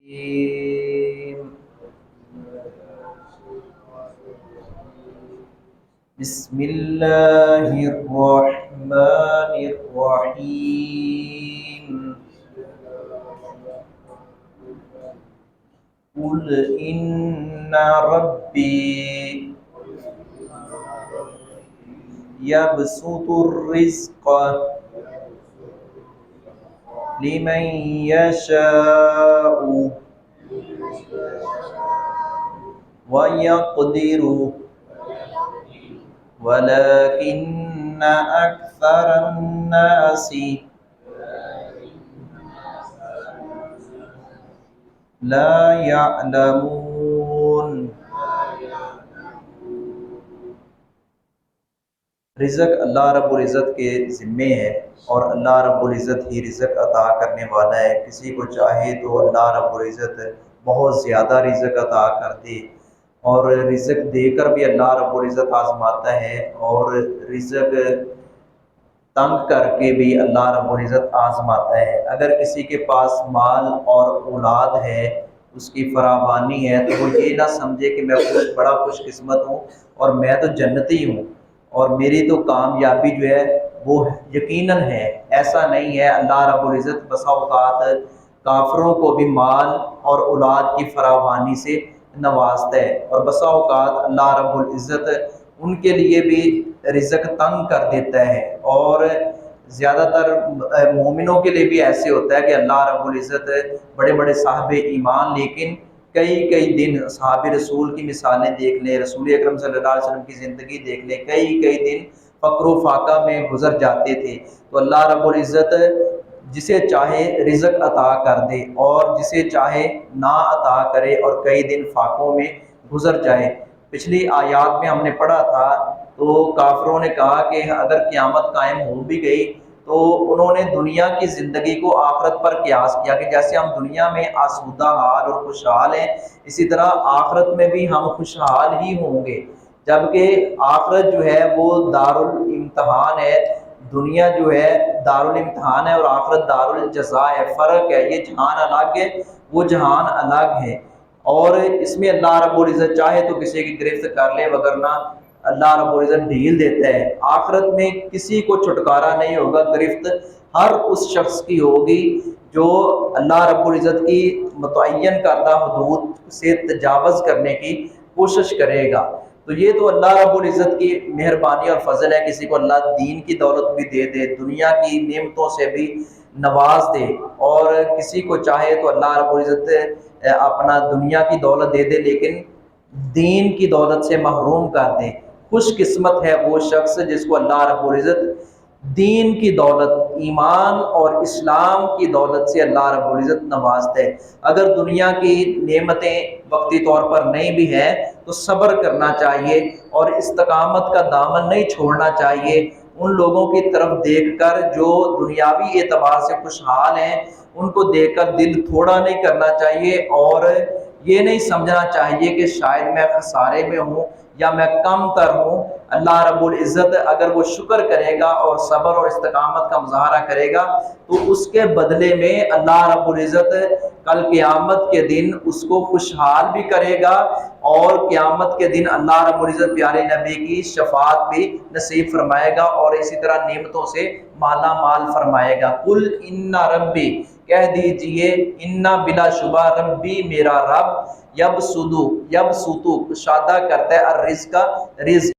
بسم الله الرحمن الرحيم. قل إن ربي يبسط الرزق لمن يشاء ويقدر ولكن أكثر الناس لا يعلمون. رزق اللہ رب العزت کے ذمے ہے اور اللہ رب العزت ہی رزق عطا کرنے والا ہے. کسی کو چاہے تو اللہ رب العزت بہت زیادہ رزق عطا کر دے، اور رزق دے کر بھی اللہ رب العزت آزماتا ہے، اور رزق تنگ کر کے بھی اللہ رب العزت آزماتا ہے. اگر کسی کے پاس مال اور اولاد ہے، اس کی فراوانی ہے، تو وہ یہ نہ سمجھے کہ میں بڑا خوش قسمت ہوں اور میں تو جنتی ہوں اور میری تو کامیابی جو ہے وہ یقیناً ہے. ایسا نہیں ہے. اللہ رب العزت بسا اوقات کافروں کو بھی مال اور اولاد کی فراوانی سے نوازتا ہے، اور بسا اوقات اللہ رب العزت ان کے لیے بھی رزق تنگ کر دیتا ہے. اور زیادہ تر مومنوں کے لیے بھی ایسے ہوتا ہے کہ اللہ رب العزت بڑے بڑے صاحب ایمان، لیکن کئی دن صحاب رسول کی مثالیں دیکھ لیں، رسول اکرم صلی اللہ علیہ وسلم کی زندگی دیکھ لیں، کئی دن فقر و فاقہ میں گزر جاتے تھے. تو اللہ رب العزت جسے چاہے رزق عطا کر دے اور جسے چاہے نہ عطا کرے اور کئی دن فاقوں میں گزر جائے. پچھلی آیات میں ہم نے پڑھا تھا تو کافروں نے کہا کہ اگر قیامت قائم ہو بھی گئی تو انہوں نے دنیا کی زندگی کو آخرت پر قیاس کیا کہ جیسے ہم دنیا میں آسودہ حال اور خوشحال ہیں، اسی طرح آخرت میں بھی ہم خوشحال ہی ہوں گے. جبکہ آخرت جو ہے وہ دارالامتحان ہے، دنیا جو ہے دارالامتحان ہے اور آخرت دارالجزا ہے. فرق ہے، یہ جہان الگ ہے، وہ جہان الگ ہے. اور اس میں اللہ رب العزت چاہے تو کسی کی گرفت کر لے، وگرنہ اللہ رب العزت ڈھیل دیتا ہے. آخرت میں کسی کو چھٹکارا نہیں ہوگا، گرفت ہر اس شخص کی ہوگی جو اللہ رب العزت کی متعین کردہ حدود سے تجاوز کرنے کی کوشش کرے گا. تو یہ تو اللہ رب العزت کی مہربانی اور فضل ہے. کسی کو اللہ دین کی دولت بھی دے دے، دنیا کی نعمتوں سے بھی نواز دے، اور کسی کو چاہے تو اللہ رب العزت اپنا دنیا کی دولت دے دے لیکن دین کی دولت سے محروم کر دے. خوش قسمت ہے وہ شخص جس کو اللہ رب العزت دین کی دولت، ایمان اور اسلام کی دولت سے اللہ رب العزت نوازتے ہیں. اگر دنیا کی نعمتیں وقتی طور پر نہیں بھی ہیں تو صبر کرنا چاہیے اور استقامت کا دامن نہیں چھوڑنا چاہیے. ان لوگوں کی طرف دیکھ کر جو دنیاوی اعتبار سے خوشحال ہیں، ان کو دیکھ کر دل تھوڑا نہیں کرنا چاہیے اور یہ نہیں سمجھنا چاہیے کہ شاید میں خسارے میں ہوں یا میں کم تر ہوں. اللہ رب العزت اگر وہ شکر کرے گا اور صبر اور استقامت کا مظاہرہ کرے گا تو اس کے بدلے میں اللہ رب العزت کل قیامت کے دن اس کو خوشحال بھی کرے گا، اور قیامت کے دن اللہ رب العزت پیارے نبی کی شفاعت بھی نصیب فرمائے گا اور اسی طرح نعمتوں سے مالا مال فرمائے گا. قل ان ربی، کہہ دیجئے ان بلا شبہ ربی میرا رب، یبسطو کشادہ کرتا ہے الرزق، رزق